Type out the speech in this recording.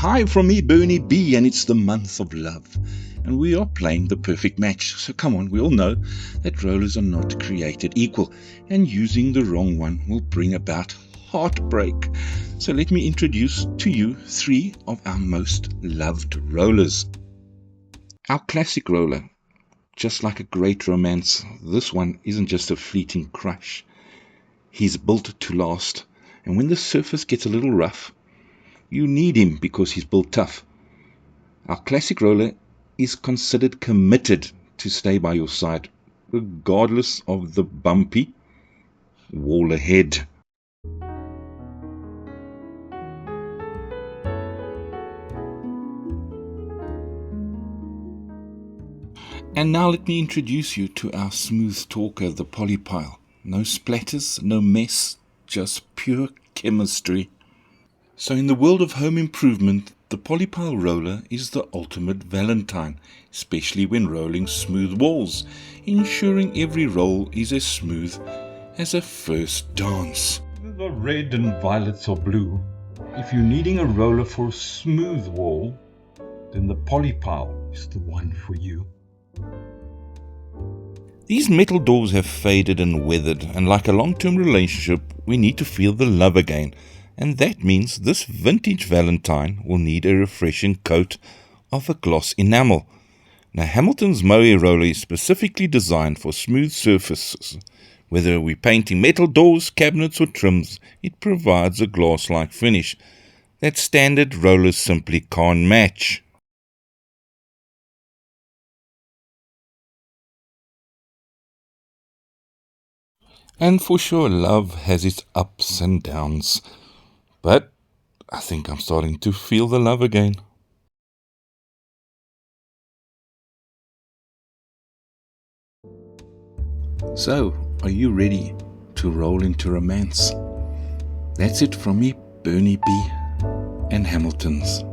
Hi from me, Bernie B, and it's the month of love. And we are playing the perfect match. So come on, we all know that rollers are not created equal, and using the wrong one will bring about heartbreak. So let me introduce to you 3 of our most loved rollers. Our classic roller, just like a great romance, this one isn't just a fleeting crush. He's built to last, and when the surface gets a little rough, you need him because he's built tough. Our classic roller is considered committed to stay by your side, regardless of the bumpy wall ahead. And now let me introduce you to our smooth talker, the Polypile. No splatters, no mess, just pure chemistry. So in the world of home improvement, the Polypile Roller is the ultimate valentine, especially when rolling smooth walls, ensuring every roll is as smooth as a first dance. The red and violets or blue. If you're needing a roller for a smooth wall, then the Polypile is the one for you. These metal doors have faded and weathered, and like a long-term relationship, we need to feel the love again. And that means this vintage Valentine will need a refreshing coat of a gloss enamel. Now, Hamilton's Mohair Roller is specifically designed for smooth surfaces. Whether we're painting metal doors, cabinets or trims, it provides a glass-like finish that standard rollers simply can't match. And for sure, love has its ups and downs. But I think I'm starting to feel the love again. So, are you ready to roll into romance? That's it from me, Bernie B, and Hamilton's.